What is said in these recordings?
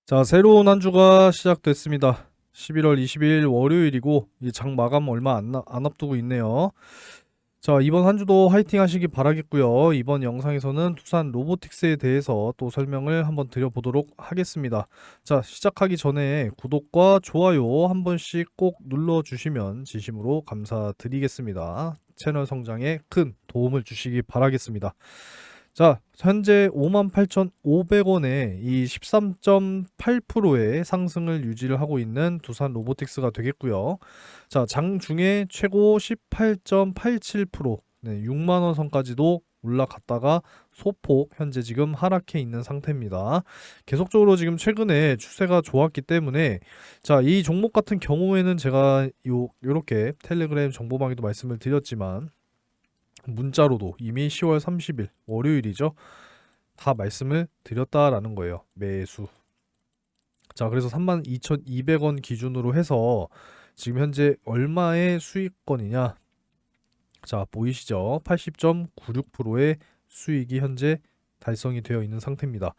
자, 새로운 한 주가 시작됐습니다. 11월 20일 월요일이고 이 장 마감 얼마 안 앞두고 있네요. 자, 이번 한 주도 화이팅 하시기 바라겠고요. 이번 영상에서는 두산 로보틱스에 대해서 또 설명을 한번 드려보도록 하겠습니다. 자, 시작하기 전에 구독과 좋아요 한 번씩 꼭 눌러주시면 진심으로 감사드리겠습니다. 채널 성장에 큰 도움을 주시기 바라겠습니다. 자, 현재 58,500원에 이 13.8%의 상승을 유지를 하고 있는 두산 로보틱스가 되겠고요. 자, 장중에 최고 18.87%, 네, 6만 원 선까지도 올라갔다가 소폭 현재 지금 하락해 있는 상태입니다. 계속적으로 지금 최근에 추세가 좋았기 때문에 자, 이 종목 같은 경우에는 제가 요렇게 텔레그램 정보방에도 말씀을 드렸지만 문자로도 이미 10월 30일 월요일이죠. 다 말씀을 드렸다라는 거예요. 매수. 자, 그래서 32,200원 기준으로 해서 지금 현재 얼마의 수익권이냐? 자, 보이시죠? 80.96%의 수익이 현재 달성이 되어 있는 상태입니다.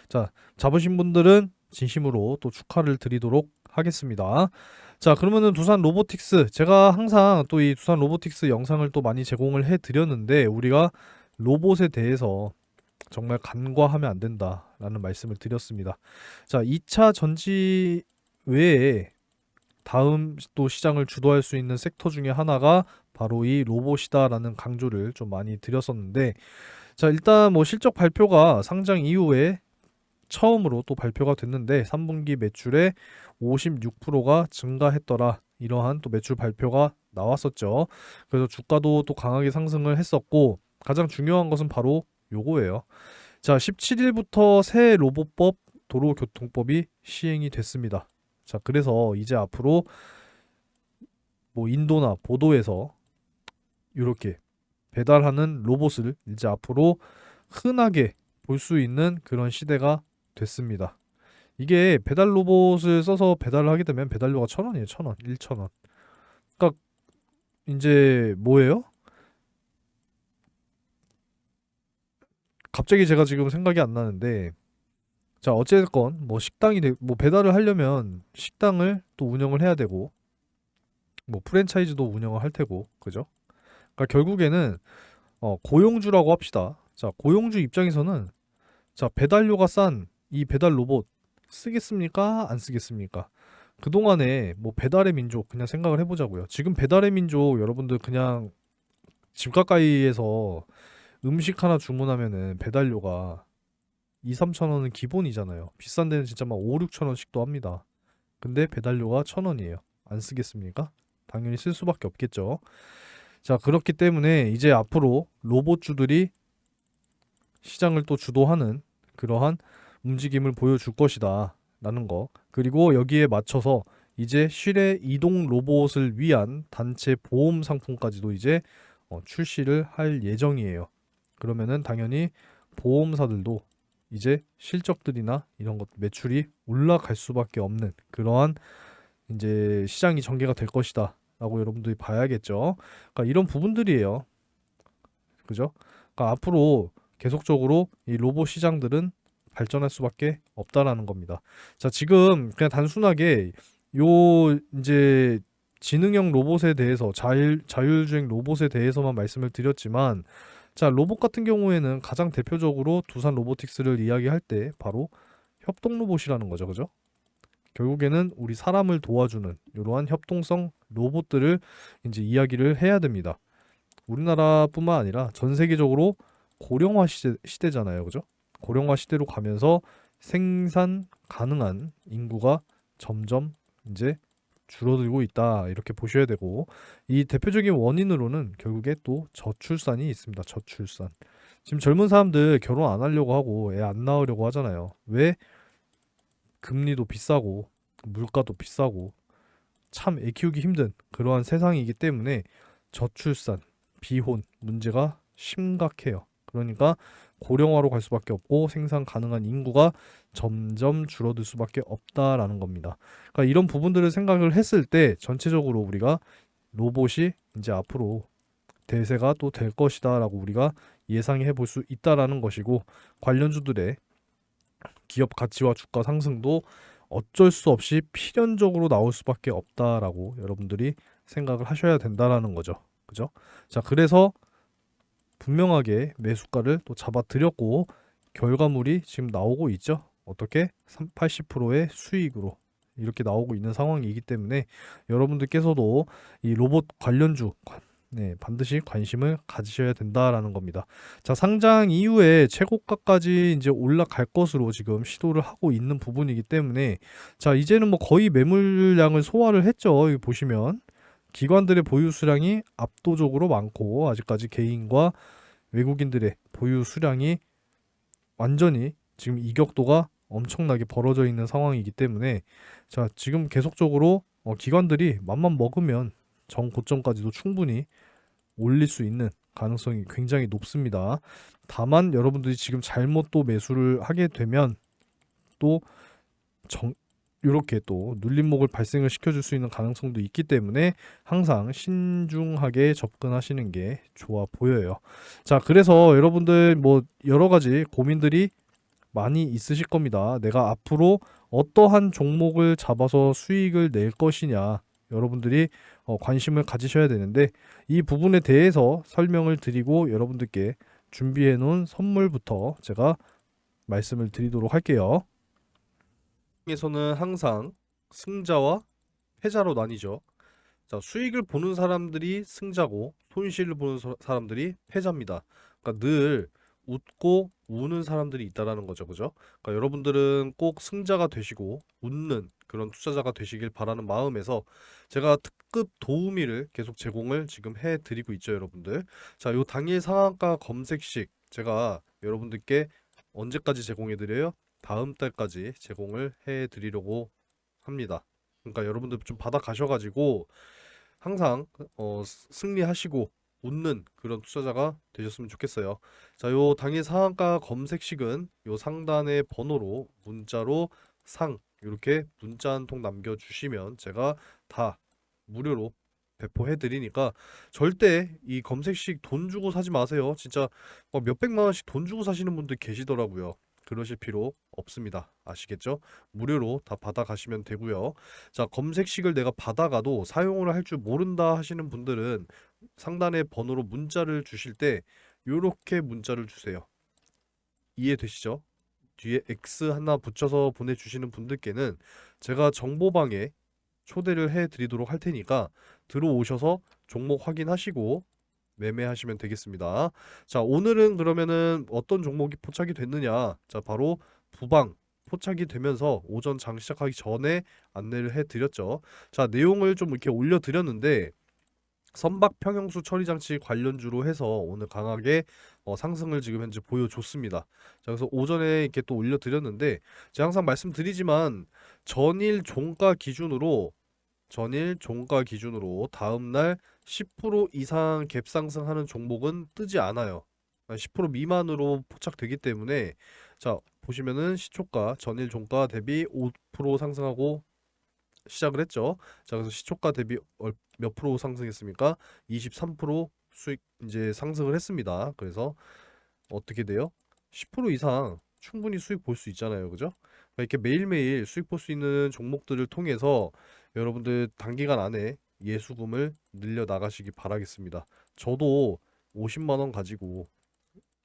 자, 잡으신 분들은 진심으로 또 축하를 드리도록 하겠습니다. 자, 그러면은 두산 로보틱스, 제가 항상 또 이 두산 로보틱스 영상을 또 많이 제공을 해 드렸는데 우리가 로봇에 대해서 정말 간과하면 안 된다라는 말씀을 드렸습니다. 자, 2차 전지 외에 다음 또 시장을 주도할 수 있는 섹터 중에 하나가 바로 이 로봇이다라는 강조를 좀 많이 드렸었는데, 자, 일단 뭐 실적 발표가 상장 이후에 처음으로 또 발표가 됐는데 3분기 매출의 56%가 증가했더라. 이러한 또 매출 발표가 나왔었죠. 그래서 주가도 또 강하게 상승을 했었고 가장 중요한 것은 바로 요거예요. 자, 17일부터 새 로봇법 도로교통법이 시행이 됐습니다. 자, 그래서 이제 앞으로 뭐 인도나 보도에서 이렇게 배달하는 로봇을 이제 앞으로 흔하게 볼 수 있는 그런 시대가 됐습니다. 이게 배달 로봇을 써서 배달을 하게 되면 배달료가 1,000원이에요. 1,000원, 1,000원. 그러니까 이제 뭐예요? 갑자기 제가 지금 생각이 안 나는데, 자, 어쨌건 뭐 뭐 배달을 하려면 식당을 또 운영을 해야 되고 뭐 프랜차이즈도 운영을 할 테고, 그죠? 그러니까 결국에는 고용주라고 합시다. 자, 고용주 입장에서는 자, 배달료가 싼 이 배달 로봇 쓰겠습니까? 안 쓰겠습니까? 그동안에 뭐 배달의 민족 그냥 생각을 해보자고요. 지금 배달의 민족 여러분들 그냥 집 가까이에서 음식 하나 주문하면은 배달료가 2, 3천 원은 기본이잖아요. 비싼 데는 진짜 막 5, 6천 원씩도 합니다. 근데 배달료가 1,000원이에요. 안 쓰겠습니까? 당연히 쓸 수밖에 없겠죠. 자, 그렇기 때문에 이제 앞으로 로봇주들이 시장을 또 주도하는 그러한 움직임을 보여줄 것이다 라는 거. 그리고 여기에 맞춰서 이제 실외 이동 로봇을 위한 단체 보험 상품까지도 이제 출시를 할 예정이에요. 그러면은 당연히 보험사들도 이제 실적들이나 이런 것 매출이 올라갈 수밖에 없는 그러한 이제 시장이 전개가 될 것이다 라고 여러분들이 봐야겠죠. 그러니까 이런 부분들이에요. 그죠? 그러니까 앞으로 계속적으로 이 로봇 시장들은 발전할 수밖에 없다라는 겁니다. 자, 지금 그냥 단순하게 요 이제 지능형 로봇에 대해서 자율주행 로봇에 대해서만 말씀을 드렸지만 자, 로봇 같은 경우에는 가장 대표적으로 두산 로보틱스를 이야기할 때 바로 협동 로봇이라는 거죠. 그죠? 결국에는 우리 사람을 도와주는 이러한 협동성 로봇들을 이제 이야기를 해야 됩니다. 우리나라뿐만 아니라 전 세계적으로 고령화 시대잖아요. 그죠? 고령화 시대로 가면서 생산 가능한 인구가 점점 이제 줄어들고 있다. 이렇게 보셔야 되고 이 대표적인 원인으로는 결국에 또 저출산이 있습니다. 저출산. 지금 젊은 사람들 결혼 안 하려고 하고 애 안 낳으려고 하잖아요. 왜? 금리도 비싸고 물가도 비싸고 참 애 키우기 힘든 그러한 세상이기 때문에 저출산, 비혼 문제가 심각해요. 그러니까 고령화로 갈 수밖에 없고 생산 가능한 인구가 점점 줄어들 수밖에 없다라는 겁니다. 그러니까 이런 부분들을 생각을 했을 때 전체적으로 우리가 로봇이 이제 앞으로 대세가 또 될 것이다라고 우리가 예상해 볼 수 있다라는 것이고 관련주들의 기업 가치와 주가 상승도 어쩔 수 없이 필연적으로 나올 수밖에 없다라고 여러분들이 생각을 하셔야 된다라는 거죠. 그죠? 자, 그래서 분명하게 매수가를 또 잡아드렸고 결과물이 지금 나오고 있죠. 어떻게? 80%의 수익으로 이렇게 나오고 있는 상황이기 때문에 여러분들께서도 이 로봇 관련주 네, 반드시 관심을 가지셔야 된다라는 겁니다. 자, 상장 이후에 최고가까지 이제 올라갈 것으로 지금 시도를 하고 있는 부분이기 때문에 자, 이제는 뭐 거의 매물량을 소화를 했죠. 여기 보시면 기관들의 보유 수량이 압도적으로 많고 아직까지 개인과 외국인들의 보유 수량이 완전히 지금 이격도가 엄청나게 벌어져 있는 상황이기 때문에 자, 지금 계속적으로 기관들이 맘만 먹으면 정고점까지도 충분히 올릴 수 있는 가능성이 굉장히 높습니다. 다만 여러분들이 지금 잘못 또 매수를 하게 되면 또 이렇게 또 눌림목을 발생을 시켜줄 수 있는 가능성도 있기 때문에 항상 신중하게 접근하시는 게 좋아 보여요. 자, 그래서 여러분들 뭐 여러 가지 고민들이 많이 있으실 겁니다. 내가 앞으로 어떠한 종목을 잡아서 수익을 낼 것이냐. 여러분들이 관심을 가지셔야 되는데 이 부분에 대해서 설명을 드리고 여러분들께 준비해 놓은 선물부터 제가 말씀을 드리도록 할게요. 에서는 항상 승자와 패자로 나뉘죠. 자, 수익을 보는 사람들이 승자고 손실을 보는 사람들이 패자입니다. 그러니까 늘 웃고 우는 사람들이 있다라는 거죠. 그죠? 그러니까 여러분들은 꼭 승자가 되시고 웃는 그런 투자자가 되시길 바라는 마음에서 제가 특급 도우미를 계속 제공을 지금 해 드리고 있죠, 여러분들. 자, 요 당일 상한가 검색식 제가 여러분들께 언제까지 제공해 드려요? 다음 달까지 제공을 해 드리려고 합니다. 그러니까 여러분들 좀 받아 가셔가지고 항상 승리하시고 웃는 그런 투자자가 되셨으면 좋겠어요. 자, 요 당일 상한가 검색식은 요 상단의 번호로 문자로 상 이렇게 문자 한 통 남겨주시면 제가 다 무료로 배포해 드리니까 절대 이 검색식 돈 주고 사지 마세요. 진짜 몇백만 원씩 돈 주고 사시는 분들 계시더라고요. 그러실 필요 없습니다. 아시겠죠? 무료로 다 받아 가시면 되고요. 자, 검색식을 내가 받아가도 사용을 할 줄 모른다 하시는 분들은 상단의 번호로 문자를 주실 때 요렇게 문자를 주세요. 이해되시죠? 뒤에 X 하나 붙여서 보내주시는 분들께는 제가 정보방에 초대를 해 드리도록 할 테니까 들어오셔서 종목 확인하시고 매매하시면 되겠습니다. 자, 오늘은 그러면은 어떤 종목이 포착이 됐느냐? 자, 바로 부방 포착이 되면서 오전 장 시작하기 전에 안내를 해 드렸죠. 자, 내용을 좀 이렇게 올려 드렸는데 선박 평형수 처리 장치 관련주로 해서 오늘 강하게 상승을 지금 현재 보여줬습니다. 자, 그래서 오전에 이렇게 또 올려 드렸는데 제가 항상 말씀드리지만 전일 종가 기준으로 다음날 10% 이상 갭 상승하는 종목은 뜨지 않아요. 10% 미만으로 포착되기 때문에 자, 보시면은 시초가 전일 종가 대비 5% 상승하고 시작을 했죠. 자, 그래서 시초가 대비 몇 프로 상승했습니까? 23% 수익 이제 상승을 했습니다. 그래서 어떻게 돼요? 10% 이상 충분히 수익 볼 수 있잖아요. 그죠? 그러니까 이렇게 매일매일 수익 볼 수 있는 종목들을 통해서 여러분들 단기간 안에 예수금을 늘려 나가시기 바라겠습니다. 저도 50만 원 가지고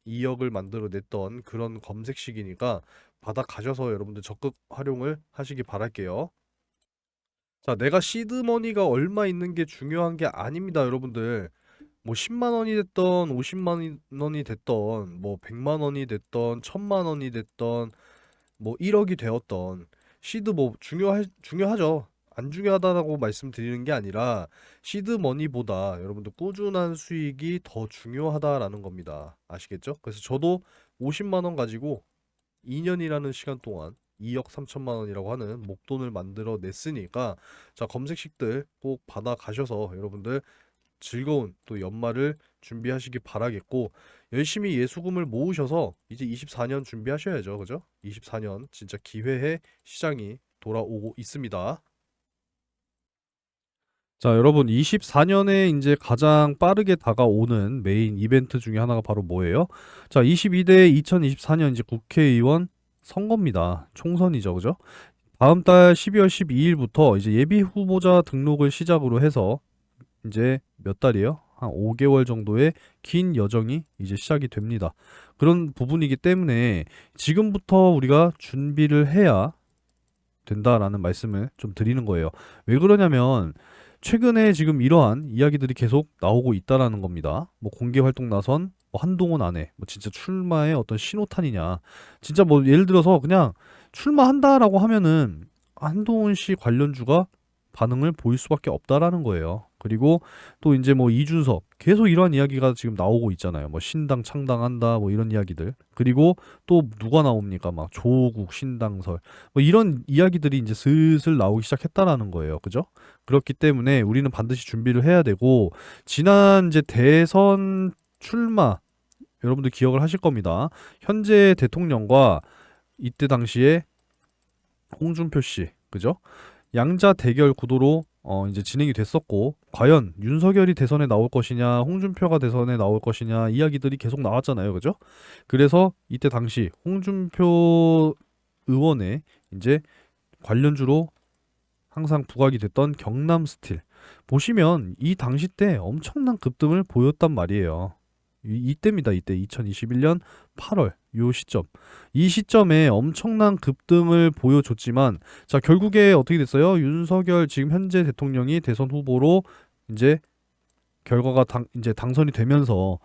2억을 만들어 냈던 그런 검색식이니까 받아 가셔서 여러분들 적극 활용을 하시기 바랄게요. 자, 내가 시드머니가 얼마 있는 게 중요한 게 아닙니다, 여러분들. 뭐 10만 원이 됐던 50만 원이 됐던 뭐 100만 원이 됐던 1000만 원이 됐던 뭐 1억이 되었던 시드 뭐 중요하죠. 안 중요하다고 말씀드리는 게 아니라 시드머니보다 여러분들 꾸준한 수익이 더 중요하다라는 겁니다. 아시겠죠? 그래서 저도 50만 원 가지고 2년이라는 시간 동안 2억 3천만 원이라고 하는 목돈을 만들어 냈으니까 자, 검색식들 꼭 받아 가셔서 여러분들 즐거운 또 연말을 준비하시기 바라겠고 열심히 예수금을 모으셔서 이제 24년 준비하셔야죠. 그죠? 24년 진짜 기회의 시장이 돌아오고 있습니다. 자, 여러분 24년에 이제 가장 빠르게 다가오는 메인 이벤트 중에 하나가 바로 뭐예요? 자, 22대 2024년 이제 국회의원 선거입니다. 총선이죠. 그죠? 다음 달 12월 12일부터 이제 예비 후보자 등록을 시작으로 해서 이제 몇 달이에요? 한 5개월 정도의 긴 여정이 이제 시작이 됩니다. 그런 부분이기 때문에 지금부터 우리가 준비를 해야 된다라는 말씀을 좀 드리는 거예요. 왜 그러냐면 최근에 지금 이러한 이야기들이 계속 나오고 있다라는 겁니다. 뭐 공개 활동 나선 뭐 한동훈 안에 뭐 진짜 출마의 어떤 신호탄이냐. 진짜 뭐 예를 들어서 그냥 출마한다라고 하면은 한동훈 씨 관련주가 반응을 보일 수밖에 없다라는 거예요. 그리고 또 이제 뭐 이준석 계속 이런 이야기가 지금 나오고 있잖아요. 뭐 신당 창당한다 뭐 이런 이야기들. 그리고 또 누가 나옵니까? 막 조국 신당설 뭐 이런 이야기들이 이제 슬슬 나오기 시작했다라는 거예요. 그죠? 그렇기 때문에 우리는 반드시 준비를 해야 되고 지난 이제 대선 출마 여러분들 기억을 하실 겁니다. 현재 대통령과 이때 당시에 홍준표 씨, 그죠? 양자 대결 구도로 이제 진행이 됐었고 과연 윤석열이 대선에 나올 것이냐 홍준표가 대선에 나올 것이냐 이야기들이 계속 나왔잖아요. 그죠? 그래서 이때 당시 홍준표 의원의 이제 관련주로 항상 부각이 됐던 경남 스틸 보시면 이 당시 때 엄청난 급등을 보였단 말이에요. 이때입니다. 이때 2021년 8월 요 시점. 이 시점에 엄청난 급등을 보여줬지만 자 결국에 어떻게 됐어요? 윤석열 지금 현재 대통령이 대선 후보로 이제 결과가 이제 당선이 되면서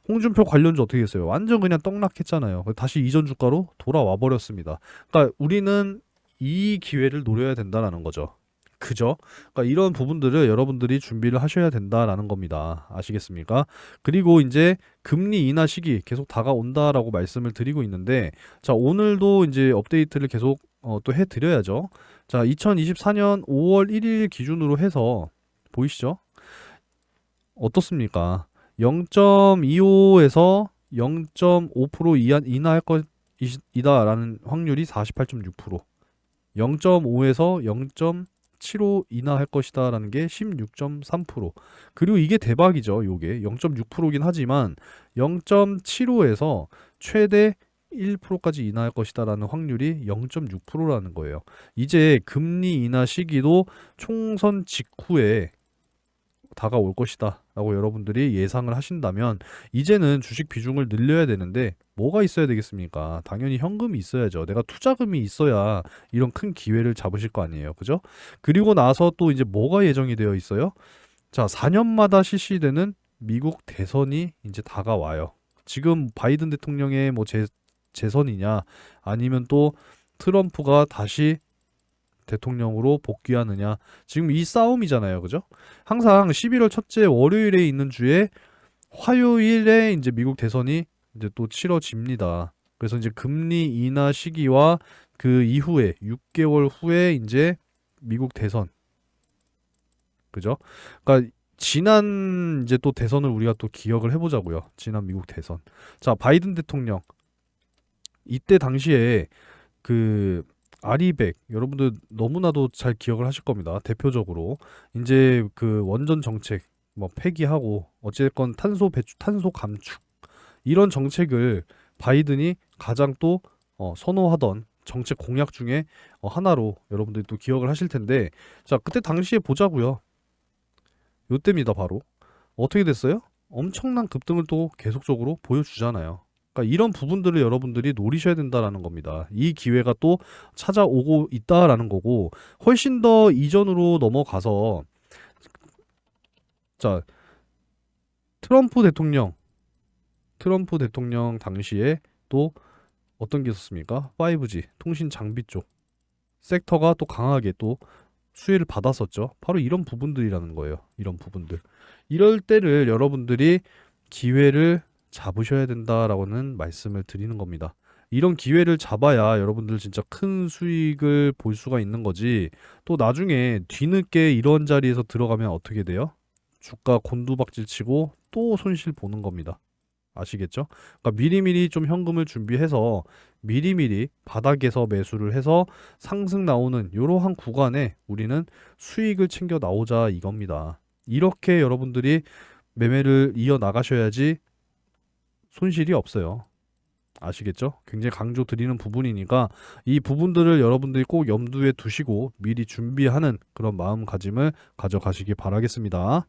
홍준표 관련주 어떻게 됐어요? 완전 그냥 떡락했잖아요. 다시 이전 주가로 돌아와 버렸습니다. 그러니까 우리는 이 기회를 노려야 된다라는 거죠. 그죠? 그러니까 이런 부분들을 여러분들이 준비를 하셔야 된다라는 겁니다. 아시겠습니까? 그리고 이제 금리 인하 시기 계속 다가온다라고 말씀을 드리고 있는데, 자, 오늘도 이제 업데이트를 계속 또 해드려야죠. 자, 2024년 5월 1일 기준으로 해서 보이시죠? 어떻습니까? 0.25에서 0.5% 인하할 것이다라는 확률이 48.6%, 0.5에서 0.75 인하할 것이다라는 게 16.3%. 그리고 이게 대박이죠. 요게 0.6%긴 하지만 0.75에서 최대 1%까지 인하할 것이다라는 확률이 0.6%라는 거예요. 이제 금리 인하 시기도 총선 직후에 다가올 것이다 라고 여러분들이 예상을 하신다면 이제는 주식 비중을 늘려야 되는데 뭐가 있어야 되겠습니까? 당연히 현금이 있어야죠. 내가 투자금이 있어야 이런 큰 기회를 잡으실 거 아니에요. 그죠? 그리고 나서 또 이제 뭐가 예정이 되어 있어요? 자, 4년마다 실시되는 미국 대선이 이제 다가와요. 지금 바이든 대통령의 뭐 재선이냐 아니면 또 트럼프가 다시 대통령으로 복귀하느냐. 지금 이 싸움이잖아요. 그죠? 항상 11월 첫째 월요일에 있는 주에 화요일에 이제 미국 대선이 이제 또 치러집니다. 그래서 이제 금리 인하 시기와 그 이후에 6개월 후에 이제 미국 대선. 그죠? 그러니까 지난 이제 또 대선을 우리가 또 기억을 해보자고요. 지난 미국 대선. 자, 바이든 대통령. 이때 당시에 그 아리백 여러분들 너무나도 잘 기억을 하실 겁니다. 대표적으로 이제 그 원전 정책 뭐 폐기하고 어쨌건 탄소 감축 이런 정책을 바이든이 가장 또 선호하던 정책 공약 중에 하나로 여러분들이 또 기억을 하실 텐데 자 그때 당시에 보자고요. 요때입니다 바로. 어떻게 됐어요? 엄청난 급등을 또 계속적으로 보여주잖아요. 그러니까 이런 부분들을 여러분들이 노리셔야 된다라는 겁니다. 이 기회가 또 찾아오고 있다라는 거고 훨씬 더 이전으로 넘어가서 자 트럼프 대통령 당시에 또 어떤 게 있었습니까? 5G 통신 장비 쪽 섹터가 또 강하게 또 수혜를 받았었죠. 바로 이런 부분들이라는 거예요. 이런 부분들. 이럴 때를 여러분들이 기회를 잡으셔야 된다라고는 말씀을 드리는 겁니다. 이런 기회를 잡아야 여러분들 진짜 큰 수익을 볼 수가 있는 거지. 또 나중에 뒤늦게 이런 자리에서 들어가면 어떻게 돼요? 주가 곤두박질 치고 또 손실 보는 겁니다. 아시겠죠? 그러니까 미리미리 좀 현금을 준비해서 미리미리 바닥에서 매수를 해서 상승 나오는 이러한 구간에 우리는 수익을 챙겨 나오자 이겁니다. 이렇게 여러분들이 매매를 이어 나가셔야지 손실이 없어요. 아시겠죠? 굉장히 강조 드리는 부분이니까 이 부분들을 여러분들이 꼭 염두에 두시고 미리 준비하는 그런 마음가짐을 가져가시기 바라겠습니다.